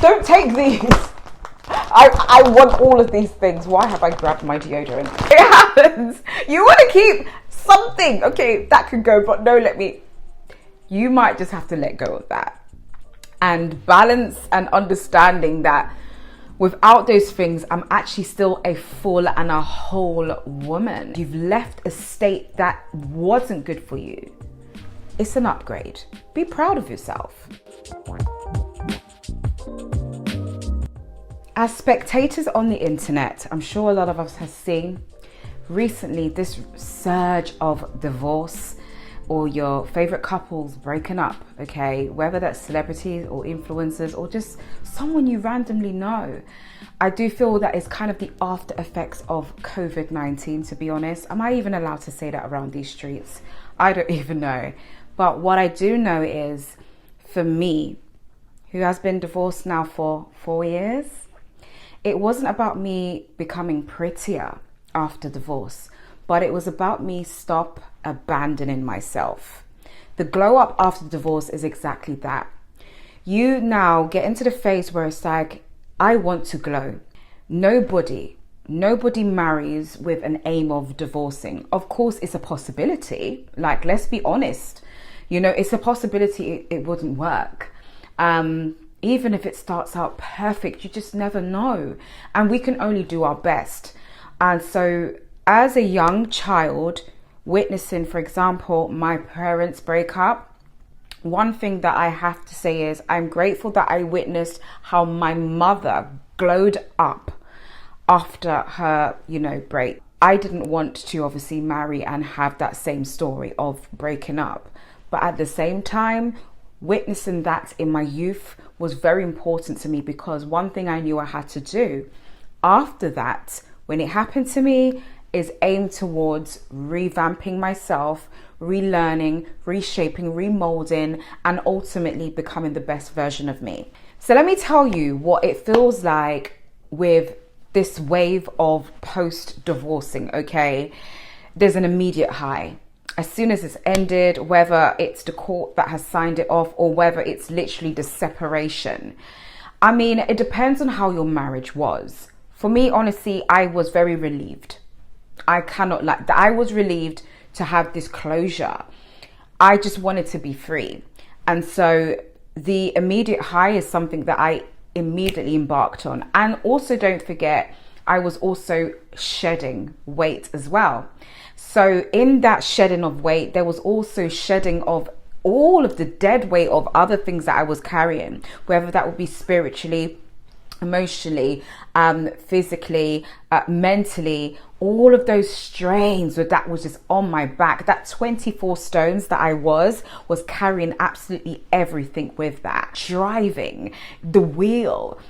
Don't take these. I want all of these things. Why have I grabbed my deodorant? It happens. You want to keep something. Okay, that could go, but no, you might just have to let go of that. And balance and understanding that without those things, I'm actually still a full and a whole woman. You've left a state that wasn't good for you. It's an upgrade. Be proud of yourself. As spectators on the internet, I'm sure a lot of us have seen recently this surge of divorce or your favorite couples breaking up, okay? Whether that's celebrities or influencers or just someone you randomly know. I do feel that it's kind of the after effects of COVID-19, to be honest. Am I even allowed to say that around these streets? I don't even know. But what I do know is, for me, who has been divorced now for 4 years, it wasn't about me becoming prettier after divorce, but it was about me stop abandoning myself. The glow up after divorce is exactly that. You now get into the phase where it's like, I want to glow. Nobody marries with an aim of divorcing. Of course, it's a possibility. Like, let's be honest. You know, it's a possibility it wouldn't work. Even if it starts out perfect, you just never know. And we can only do our best. And so as a young child, witnessing, for example, my parents break up, one thing that I have to say is I'm grateful that I witnessed how my mother glowed up after her, break. I didn't want to obviously marry and have that same story of breaking up. But at the same time, witnessing that in my youth was very important to me, because one thing I knew I had to do after that, when it happened to me, is aim towards revamping myself, relearning, reshaping, remolding, and ultimately becoming the best version of me. So let me tell you what it feels like with this wave of post-divorcing, okay? There's an immediate high. As soon as it's ended, whether it's the court that has signed it off or whether it's literally the separation. I mean, it depends on how your marriage was. For me, honestly, I was very relieved. I cannot lie. I was relieved to have this closure. I just wanted to be free. And so the immediate high is something that I immediately embarked on. And also don't forget, I was also shedding weight as well. So in that shedding of weight, there was also shedding of all of the dead weight of other things that I was carrying, whether that would be spiritually, emotionally, physically, mentally, all of those strains that was just on my back. That 24 stones that I was carrying absolutely everything with that. Driving the wheel,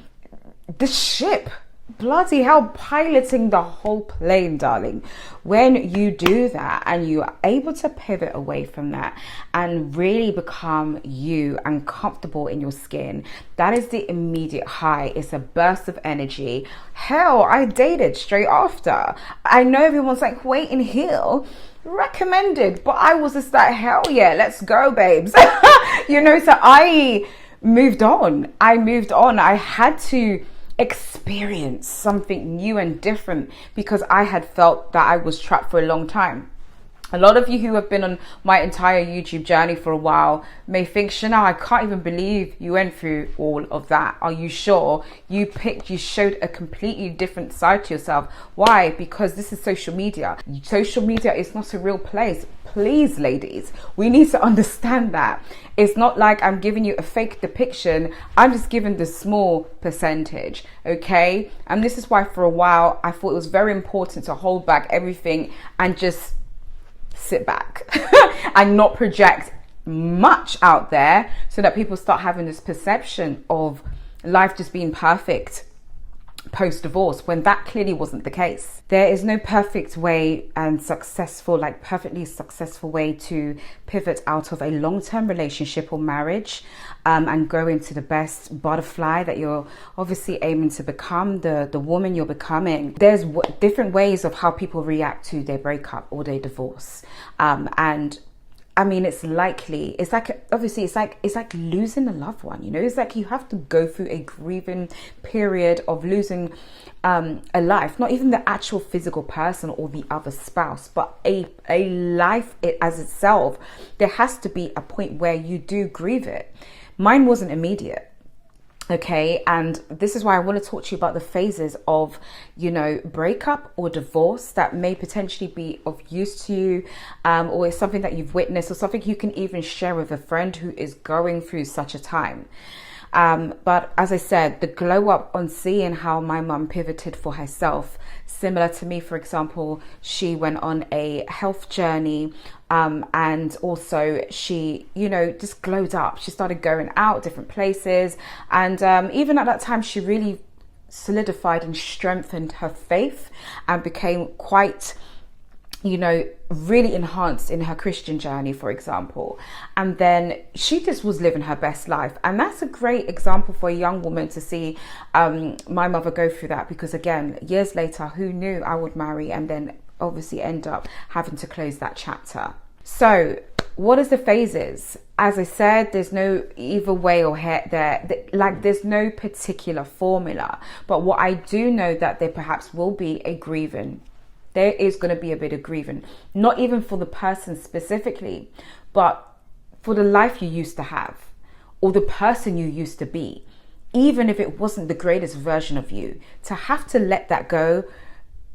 the ship, bloody hell, piloting the whole plane, darling. When you do that and you are able to pivot away from that and really become you and comfortable in your skin, that is the immediate high. It's a burst of energy. Hell, I dated straight after. I know everyone's like, wait and heal, recommended, but I was just like, hell yeah, let's go, babes. So I moved on. I had to experience something new and different because I had felt that I was trapped for a long time. A lot of you who have been on my entire YouTube journey for a while may think, Chanel, I can't even believe you went through all of that. Are you sure? You showed a completely different side to yourself. Why? Because this is social media. Social media is not a real place. Please, ladies, we need to understand that. It's not like I'm giving you a fake depiction. I'm just giving the small percentage, okay? And this is why for a while I thought it was very important to hold back everything and just sit back and not project much out there so that people start having this perception of life just being perfect post-divorce, when that clearly wasn't the case. There is no perfect way and perfectly successful way to pivot out of a long-term relationship or marriage and grow into the best butterfly that you're obviously aiming to become, the woman you're becoming. There's different ways of how people react to their breakup or their divorce. And I mean, it's likely, it's like, obviously, it's like losing a loved one, you know. It's like you have to go through a grieving period of losing a life, not even the actual physical person or the other spouse, but a life as itself. There has to be a point where you do grieve it. Mine wasn't immediate. Okay, and this is why I want to talk to you about the phases of, you know, breakup or divorce that may potentially be of use to you, or is something that you've witnessed, or something you can even share with a friend who is going through such a time. But as I said, the glow up on seeing how my mum pivoted for herself, similar to me, for example, she went on a health journey, and also she, you know, just glowed up. She started going out different places, and even at that time, she really solidified and strengthened her faith and became quite, you know, really enhanced in her Christian journey, for example. And then she just was living her best life. And that's a great example for a young woman to see my mother go through that, because again, years later, who knew I would marry and then obviously end up having to close that chapter. So what is the phases? As I said, there's no either way or there, like there's no particular formula. But what I do know that there perhaps will be a grieving. There is going to be a bit of grieving, not even for the person specifically, but for the life you used to have or the person you used to be. Even if it wasn't the greatest version of you, to have to let that go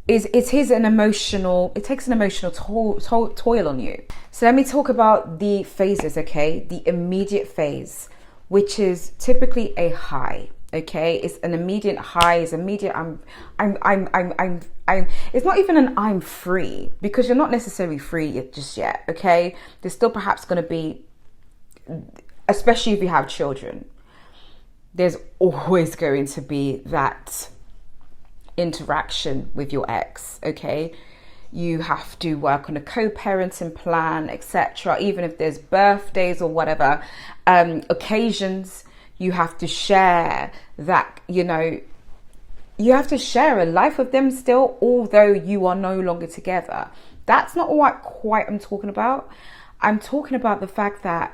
it takes an emotional toil on you. So let me talk about the phases, okay? The immediate phase, which is typically a high. Okay, it's an immediate high. It's immediate. It's not even an I'm free, because you're not necessarily free just yet. Okay, there's still perhaps going to be, especially if you have children, there's always going to be that interaction with your ex. Okay, you have to work on a co-parenting plan, etc. Even if there's birthdays or whatever occasions. You have to share that, you know, you have to share a life with them still, although you are no longer together. That's not what quite I'm talking about. I'm talking about the fact that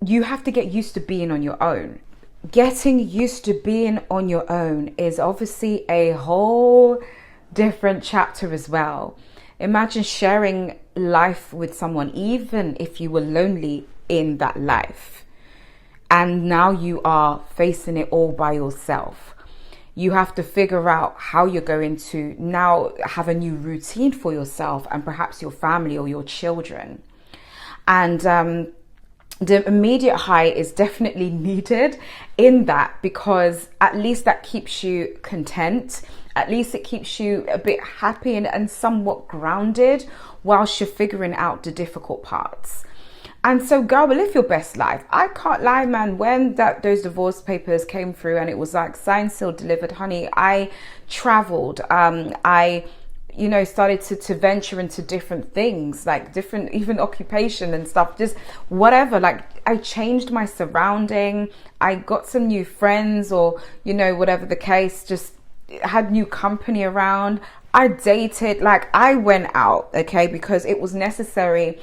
you have to get used to being on your own. Getting used to being on your own is obviously a whole different chapter as well. Imagine sharing life with someone, even if you were lonely in that life. And now you are facing it all by yourself. You have to figure out how you're going to now have a new routine for yourself and perhaps your family or your children. And the immediate high is definitely needed in that, because at least that keeps you content. At least it keeps you a bit happy and somewhat grounded whilst you're figuring out the difficult parts. And so go live your best life. I can't lie, man. When those divorce papers came through and it was like signed, sealed, delivered, honey, I traveled. I, you know, started to venture into different things, like different, even occupation and stuff, just whatever. Like I changed my surrounding. I got some new friends, or, you know, whatever the case, just had new company around. I dated, like I went out, okay, because it was necessary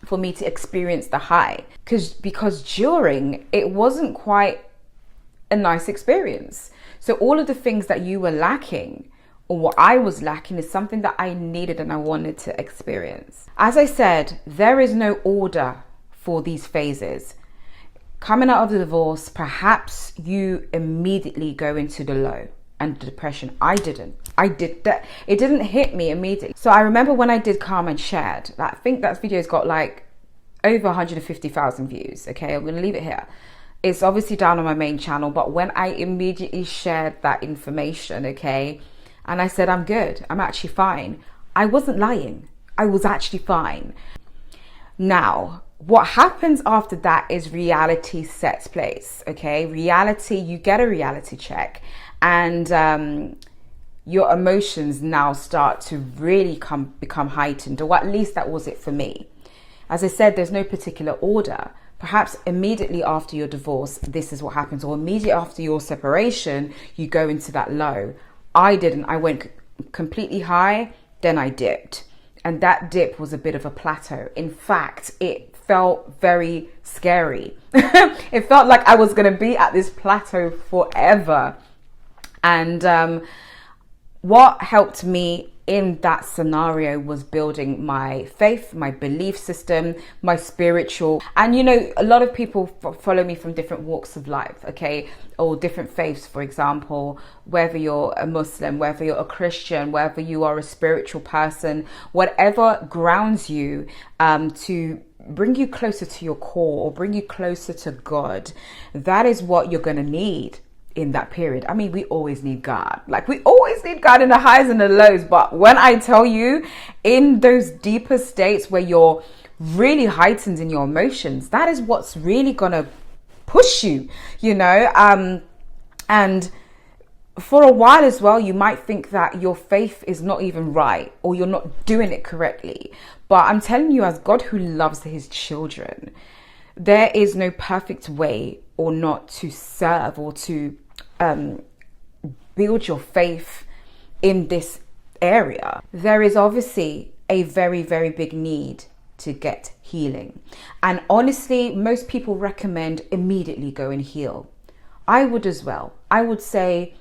for me to experience the high, because during it wasn't quite a nice experience. So all of the things that you were lacking, or what I was lacking, is something that I needed and I wanted to experience. As I said, there is no order for these phases. Coming out of the divorce, perhaps you immediately go into the low and the depression. I did that. It didn't hit me immediately. So I remember when I did Calm and Shared, I think that video's got like over 150,000 views. Okay, I'm gonna leave it here. It's obviously down on my main channel, but when I immediately shared that information, okay, and I said, I'm good, I'm actually fine, I wasn't lying. I was actually fine. Now, what happens after that is reality sets place, okay? Reality, you get a reality check, and your emotions now start to really become heightened, or at least that was it for me. As I said, there's no particular order. Perhaps immediately after your divorce, this is what happens, or immediately after your separation, you go into that low. I didn't. I went completely high, then I dipped. And that dip was a bit of a plateau. In fact, it felt very scary. It felt like I was going to be at this plateau forever. And what helped me in that scenario was building my faith, my belief system, my spiritual. And you know, a lot of people follow me from different walks of life, okay, or different faiths, for example, whether you're a Muslim, whether you're a Christian, whether you are a spiritual person, whatever grounds you to bring you closer to your core or bring you closer to God, that is what you're going to need in that period. I mean, we always need God. Like, we always need God in the highs and the lows. But when I tell you, in those deeper states where you're really heightened in your emotions, that is what's really gonna push you, you know. And for a while as well, you might think that your faith is not even right or you're not doing it correctly. But I'm telling you, as God who loves his children, there is no perfect way or not to serve or to build your faith in this area. There is obviously a very, very big need to get healing. And honestly, most people recommend immediately go and heal. I would as well. I would say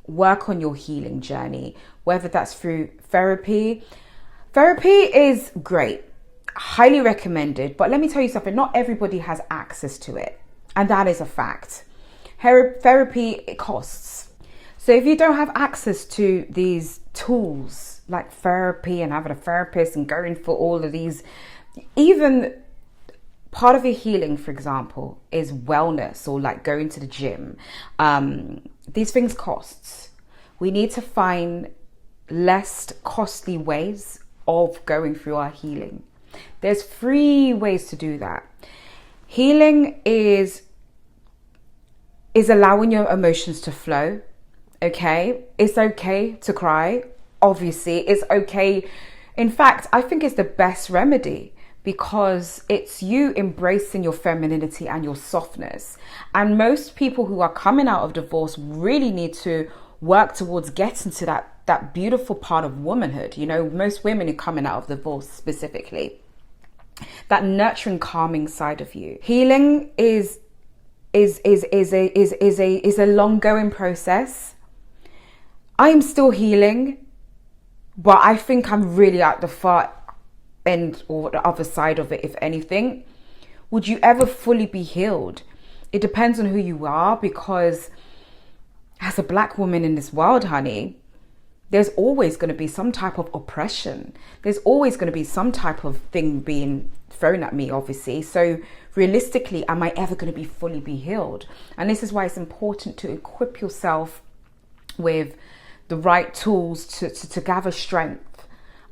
work on your healing journey, whether that's through therapy. Therapy is great, highly recommended, but let me tell you something, not everybody has access to it. And that is a fact. Therapy, it costs. So if you don't have access to these tools like therapy and having a therapist and going for all of these, even part of your healing, for example, is wellness or like going to the gym. These things costs. We need to find less costly ways of going through our healing. There's free ways to do that. Healing is allowing your emotions to flow. Okay, it's okay to cry. Obviously, it's okay. In fact, I think it's the best remedy because it's you embracing your femininity and your softness. And most people who are coming out of divorce really need to work towards getting to that beautiful part of womanhood. You know, most women are coming out of divorce specifically. That nurturing, calming side of you. Healing is a long going process. I am still healing, but I think I'm really at the far end or the other side of it, if anything. Would you ever fully be healed? It depends on who you are, because as a black woman in this world, honey, there's always going to be some type of oppression. There's always going to be some type of thing being thrown at me, obviously. So realistically, am I ever going to be fully healed? And this is why it's important to equip yourself with the right tools to gather strength,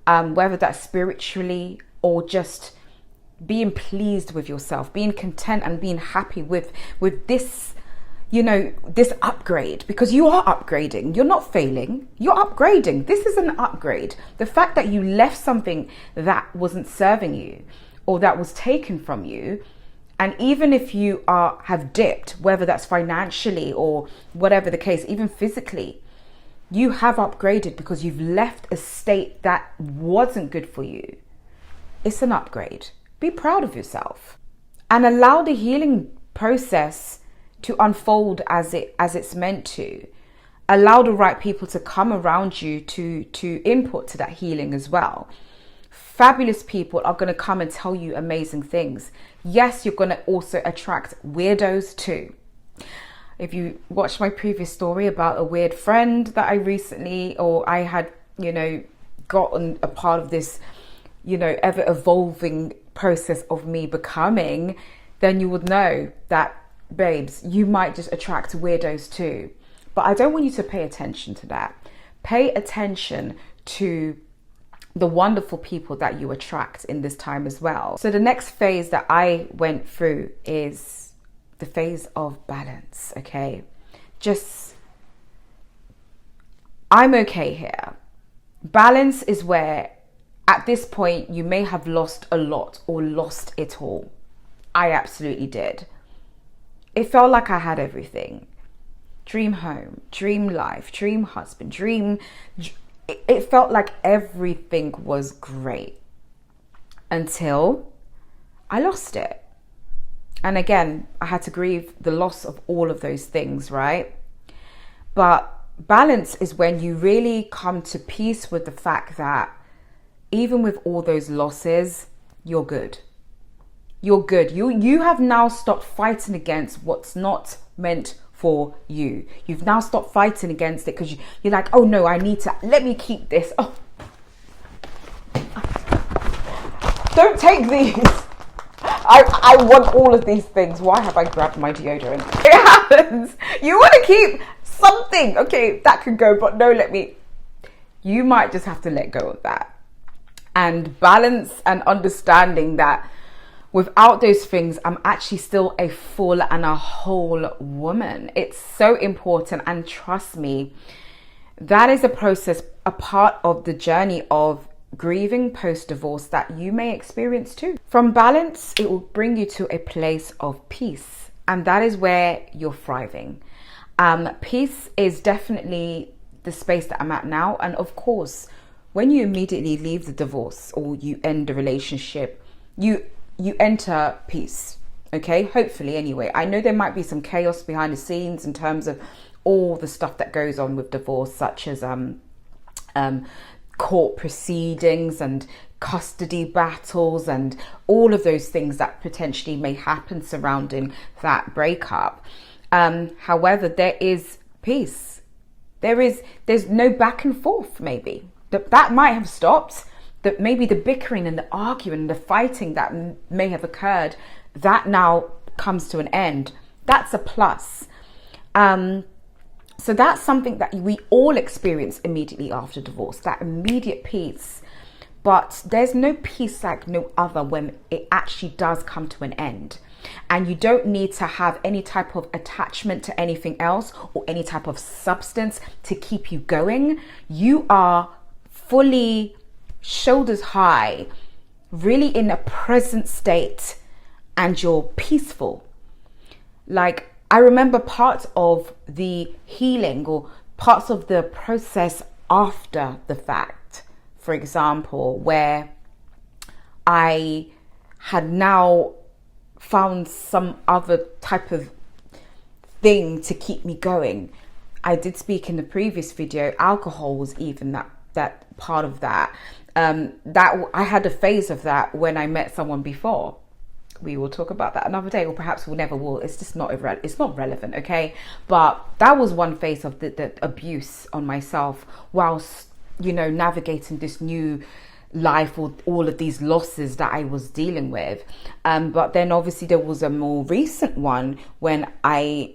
whether that's spiritually or just being pleased with yourself, being content and being happy with this, you know, this upgrade, because you are upgrading. You're not failing, you're upgrading. This is an upgrade. The fact that you left something that wasn't serving you or that was taken from you, and even if you have dipped, whether that's financially or whatever the case, even physically, you have upgraded because you've left a state that wasn't good for you. It's an upgrade. Be proud of yourself and allow the healing process to unfold as it's meant to. Allow the right people to come around you to input to that healing as well. Fabulous people are going to come and tell you amazing things. Yes, you're going to also attract weirdos too. If you watched my previous story about a weird friend that I had, you know, gotten a part of this, you know, ever evolving process of me becoming, then you would know that, babes, you might just attract weirdos too. But I don't want you to pay attention to that. Pay attention to the wonderful people that you attract in this time as well. So the next phase that I went through is the phase of balance, okay? I'm okay here. Balance is where at this point you may have lost a lot or lost it all. I absolutely did. It felt like I had everything. Dream home, dream life, dream husband, it felt like everything was great. until I lost it. And again, I had to grieve the loss of all of those things, right? But balance is when you really come to peace with the fact that even with all those losses, you're good. You're good. You have now stopped fighting against what's not meant for you. You've now stopped fighting against it because you're like, oh no, let me keep this. Oh, don't take these. I want all of these things. Why have I grabbed my deodorant? It happens. You want to keep something. Okay, that could go, but no, you might just have to let go of that. And balance and understanding that without those things, I'm actually still a full and a whole woman. It's so important. And trust me, that is a process, a part of the journey of grieving post-divorce that you may experience too. From balance, it will bring you to a place of peace. And that is where you're thriving. Peace is definitely the space that I'm at now. And of course, when you immediately leave the divorce or you end the relationship, you enter peace, okay? Hopefully, anyway. I know there might be some chaos behind the scenes in terms of all the stuff that goes on with divorce, such as court proceedings and custody battles and all of those things that potentially may happen surrounding that breakup. However, there is peace. There's no back and forth, maybe. That might have stopped. That maybe the bickering and the arguing and the fighting that may have occurred, that now comes to an end. That's a plus. So that's something that we all experience immediately after divorce, that immediate peace. But there's no peace like no other when it actually does come to an end. And you don't need to have any type of attachment to anything else or any type of substance to keep you going. You are fully shoulders high, really in a present state, and you're peaceful. Like, I remember parts of the healing or parts of the process after the fact, for example, where I had now found some other type of thing to keep me going. I did speak in the previous video, alcohol was even that part of that. That I had a phase of that when I met someone before. We will talk about that another day, or perhaps we'll never will. It's just not it's not relevant, okay? But that was one phase of the abuse on myself whilst, navigating this new life or all of these losses that I was dealing with. But then obviously there was a more recent one when I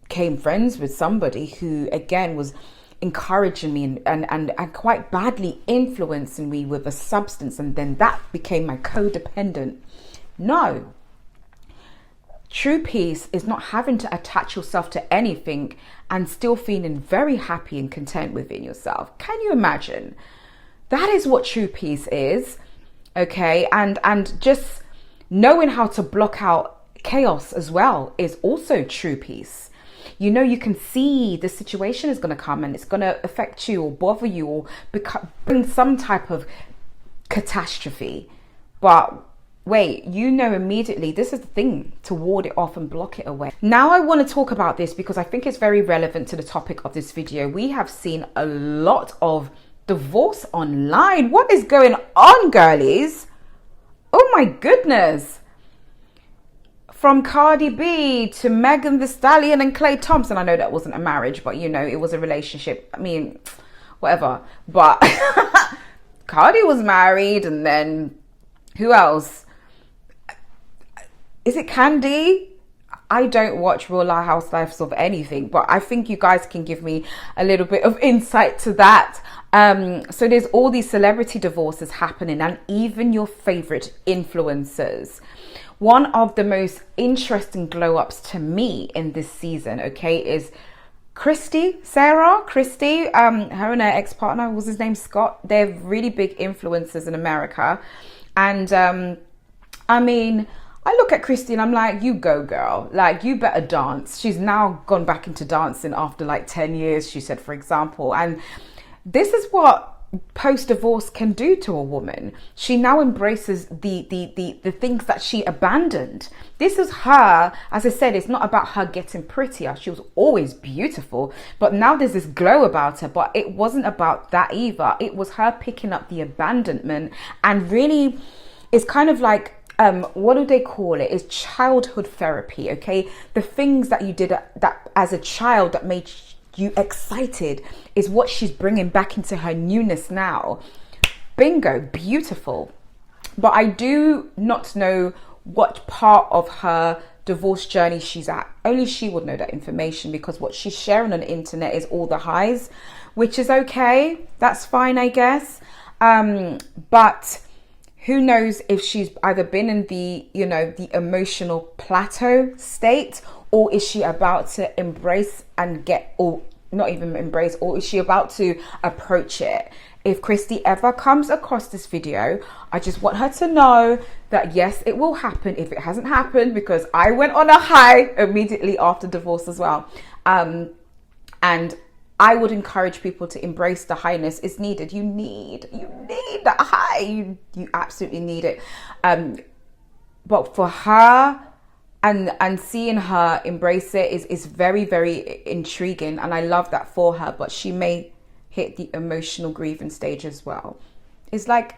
became friends with somebody who again was encouraging me and quite badly influencing me with a substance, and then that became my codependent. No. True peace is not having to attach yourself to anything and still feeling very happy and content within yourself. Can you imagine? That is what true peace is, okay? And just knowing how to block out chaos as well is also true peace. You can see the situation is going to come and it's going to affect you or bother you or bring some type of catastrophe. But wait, immediately this is the thing to ward it off and block it away. Now I want to talk about this because I think it's very relevant to the topic of this video. We have seen a lot of divorce online. What is going on, girlies? Oh my goodness. From Cardi B to Megan Thee Stallion and Klay Thompson. I know that wasn't a marriage, but it was a relationship. I mean, whatever. But Cardi was married, and then who else? Is it Candy? I don't watch Real Housewives of anything, but I think you guys can give me a little bit of insight to that. So there's all these celebrity divorces happening, and even your favorite influencers. One of the most interesting glow ups to me in this season, okay, is Christy, her and her ex-partner, was his name Scott. They're really big influencers in America. And I mean, I look at Christy and I'm like, you go girl, like you better dance. She's now gone back into dancing after like 10 years, she said, for example. And this is what post-divorce can do to a woman. She now embraces the things that she abandoned. This is her, as I said, it's not about her getting prettier. She was always beautiful, but now there's this glow about her. But it wasn't about that either. It was her picking up the abandonment, and really it's kind of like, what do they call it? It's childhood therapy, okay? The things that you did that as a child that made you excited is what she's bringing back into her newness now. Bingo, beautiful. But I do not know what part of her divorce journey she's at. Only she would know that information, because what she's sharing on the internet is all the highs, which is okay. That's fine, I guess. But who knows if she's either been in the, you know, the emotional plateau state, or is she about to embrace and get, or not even embrace, or is she about to approach it? If Christy ever comes across this video, I just want her to know that yes, it will happen if it hasn't happened, because I went on a high immediately after divorce as well. And I would encourage people to embrace the highness. It's needed. You need that high. You absolutely need it. But for her, and seeing her embrace it is very, very intriguing, and I love that for her. But she may hit the emotional grieving stage as well. It's like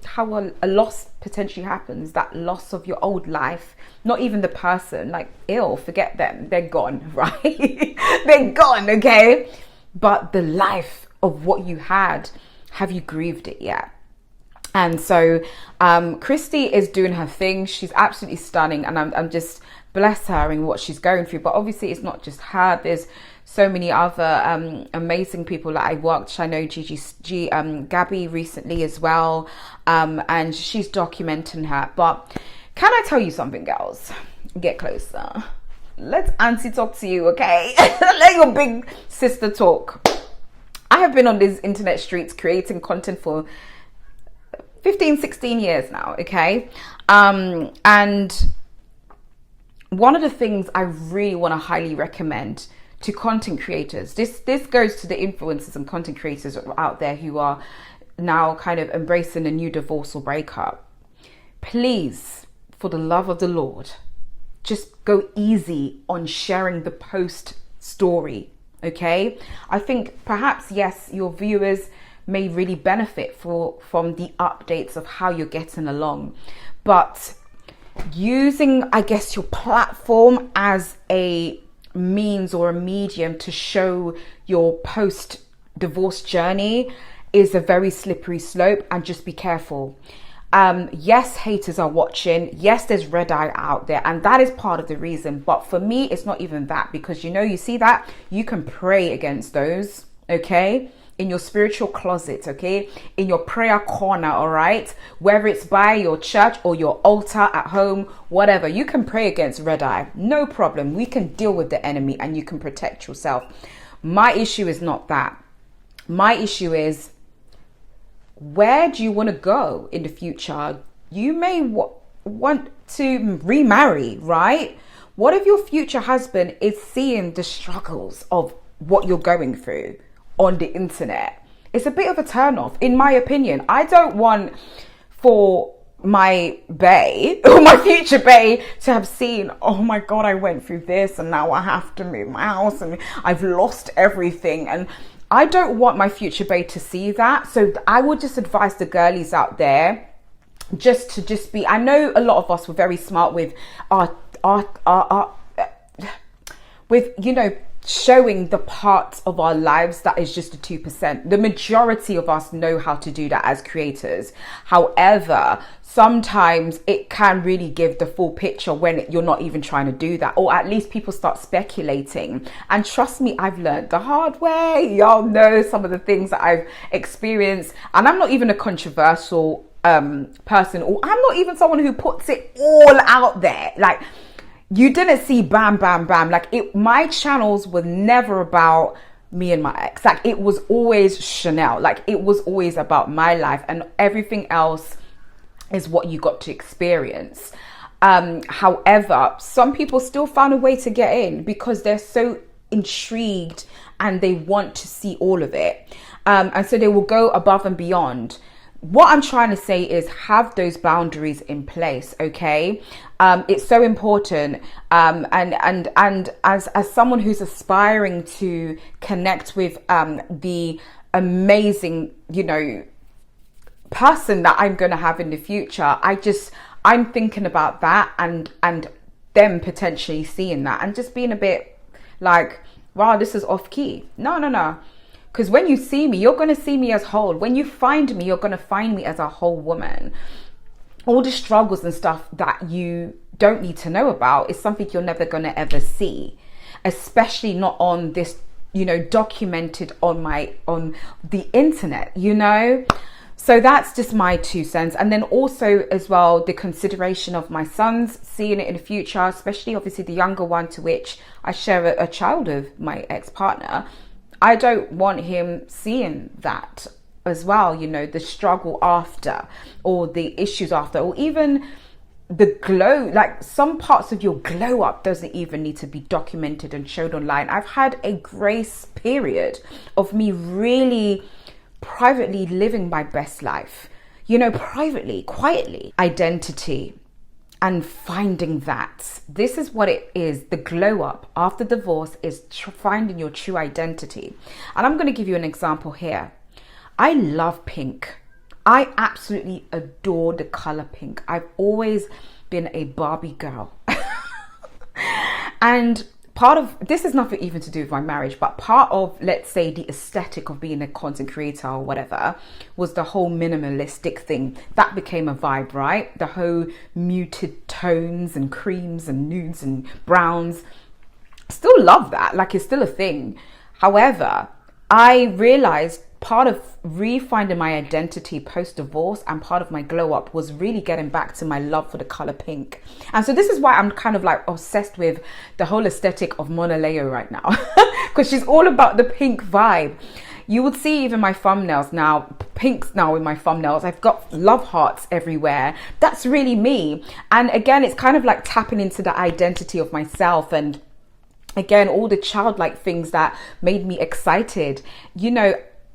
how a loss potentially happens, that loss of your old life, not even the person, like, forget them, they're gone, right? They're gone, okay? But the life of what you had, have you grieved it yet? And so Christy is doing her thing. She's absolutely stunning, and I'm just bless her in what she's going through. But obviously it's not just her. There's so many other amazing people that I worked. I know Gabby recently as well, and she's documenting her. But can I tell you something, girls? Get closer. Let Auntie talk to you, okay? Let your big sister talk. I have been on these internet streets creating content for 15, 16 years now, okay? And one of the things I really want to highly recommend to content creators, this goes to the influencers and content creators out there who are now kind of embracing a new divorce or breakup. Please, for the love of the Lord, just go easy on sharing the post story, okay? I think perhaps, yes, your viewers may really benefit from the updates of how you're getting along, but using, I guess, your platform as a means or a medium to show your post-divorce journey is a very slippery slope, and just be careful. Yes, haters are watching. Yes, there's red eye out there, and that is part of the reason. But for me, it's not even that, because you see that you can pray against those, okay? In your spiritual closet, okay? In your prayer corner, all right? Whether it's by your church or your altar at home, whatever, you can pray against red eye. No problem. We can deal with the enemy, and you can protect yourself. My issue is not that. My issue is, where do you want to go in the future? You may want to remarry, right? What if your future husband is seeing the struggles of what you're going through on the internet? It's a bit of a turn off, in my opinion. I don't want for my bae or my future bae to have seen, oh my God, I went through this and now I have to move my house and I've lost everything. And I don't want my future bae to see that. So I would just advise the girlies out there just be, I know a lot of us were very smart with showing the parts of our lives that is just the 2%. The majority of us know how to do that as creators. However, sometimes it can really give the full picture when you're not even trying to do that, or at least people start speculating. And trust me, I've learned the hard way. Y'all know some of the things that I've experienced, and I'm not even a controversial person, or I'm not even someone who puts it all out there. Like, you didn't see bam, bam, bam. Like, my channels were never about me and my ex. Like, it was always Chanel. Like, it was always about my life, and everything else is what you got to experience. However, some people still found a way to get in because they're so intrigued and they want to see all of it. And so they will go above and beyond. What I'm trying to say is have those boundaries in place, okay? It's so important. And as someone who's aspiring to connect with the amazing, person that I'm going to have in the future, I'm thinking about that and them potentially seeing that and just being a bit like, wow, this is off key. No. Because when you see me, you're going to see me as whole. When you find me, you're going to find me as a whole woman. All the struggles and stuff that you don't need to know about is something you're never going to ever see, especially not on this, documented on the internet, So that's just my 2 cents. And then also as well, the consideration of my sons seeing it in the future, especially obviously the younger one, to which I share a child with my ex-partner. I don't want him seeing that as well, the struggle after, or the issues after, or even the glow, like some parts of your glow up doesn't even need to be documented and showed online. I've had a grace period of me really privately living my best life, privately, quietly. Identity and finding that. This is what it is. The glow up after divorce is finding your true identity. And I'm going to give you an example here. I love pink. I absolutely adore the color pink. I've always been a Barbie girl. And part of this is nothing even to do with my marriage, but part of, let's say, the aesthetic of being a content creator or whatever was the whole minimalistic thing. That became a vibe, right? The whole muted tones and creams and nudes and browns. Still love that. Like, it's still a thing. However, I realized part of refinding my identity post-divorce and part of my glow up was really getting back to my love for the color pink. And so this is why I'm kind of like obsessed with the whole aesthetic of Mona Leo right now, because she's all about the pink vibe. You would see even my thumbnails now, pinks now in my thumbnails. I've got love hearts everywhere. That's really me. And again, it's kind of like tapping into the identity of myself, and again, all the childlike things that made me excited.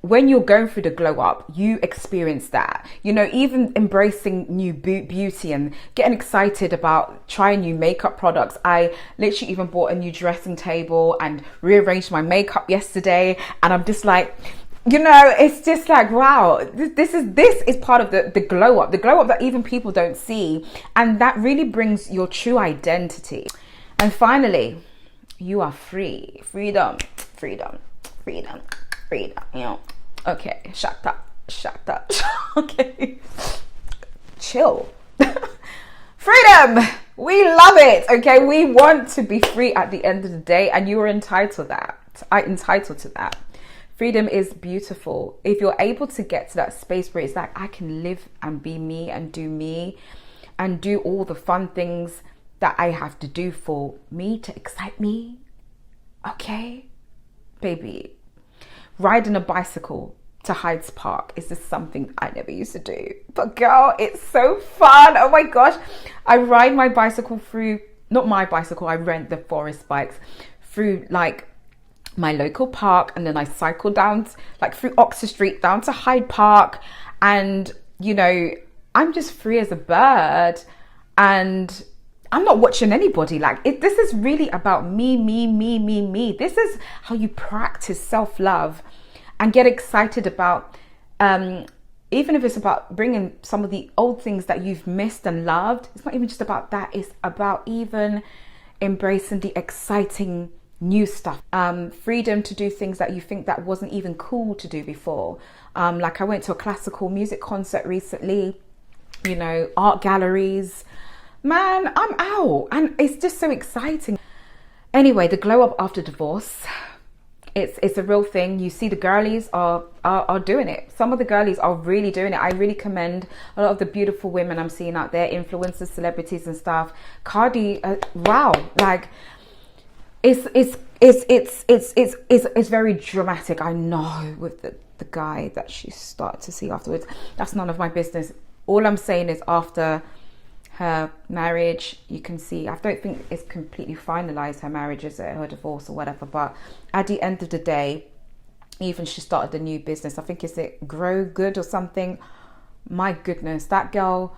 When you're going through the glow up, you experience that, even embracing new beauty and getting excited about trying new makeup products. I literally even bought a new dressing table and rearranged my makeup yesterday. And I'm just like, it's just like, wow, this is part of the glow up that even people don't see. And that really brings your true identity. And finally, you are free. Freedom. Okay, shut up. Okay, chill. Freedom. We love it. Okay, we want to be free at the end of the day, and you are entitled to that. Freedom is beautiful. If you're able to get to that space where it's like, I can live and be me and do all the fun things that I have to do for me to excite me. Okay, baby. Riding a bicycle to Hyde's Park is just something I never used to do. But girl, it's so fun. Oh my gosh. I ride my bicycle through, not my bicycle, I rent the forest bikes through like my local park, and then I cycle down like through Oxford Street down to Hyde Park. And, I'm just free as a bird, and I'm not watching anybody. This is really about me. This is how you practice self-love and get excited about, even if it's about bringing some of the old things that you've missed and loved. It's not even just about that. It's about even embracing the exciting new stuff. Freedom to do things that you think that wasn't even cool to do before. Like I went to a classical music concert recently, art galleries. Man, I'm out, and it's just so exciting. Anyway, the glow up after divorce, it's a real thing. You see the girlies are doing it. Some of the girlies are really doing it. I really commend a lot of the beautiful women I'm seeing out there, influencers, celebrities and stuff. Cardi, wow, like it's very dramatic. I know, with the guy that she started to see afterwards. That's none of my business. All I'm saying is after her marriage, you can see, I don't think it's completely finalized, her marriage is her divorce or whatever, but at the end of the day, Even she started a new business. I think it's it Grow Good or something. My goodness, that girl,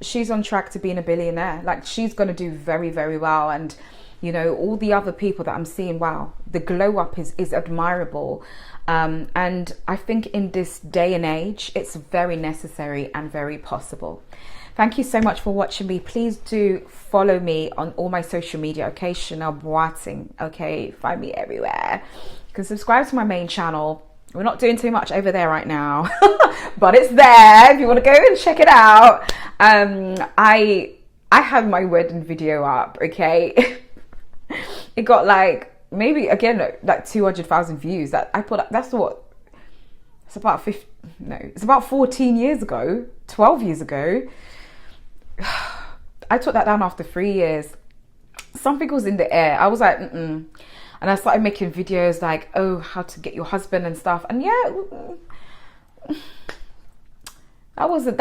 she's on track to being a billionaire. Like, she's going to do very, very well. And you know, all the other people that I'm seeing, wow, the glow up is admirable. And I think in this day and age, it's very necessary and very possible. Thank you so much for watching me. Please do follow me on all my social media. Okay, Chanel Boating. Okay, find me everywhere. You can subscribe to my main channel. We're not doing too much over there right now, but it's there if you want to go and check it out. I had my wedding video up. Okay. It got like, maybe again like 200,000 views. That I put up, that's what it's about 50, no, it's about 14 years ago, 12 years ago. I took that down after 3 years. Something was in the air. I was like, and I started making videos like, oh, how to get your husband and stuff. And yeah, that was an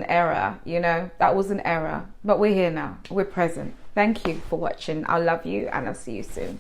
error, you know. That was an error. But we're here now. We're present. Thank you for watching. I love you, and I'll see you soon.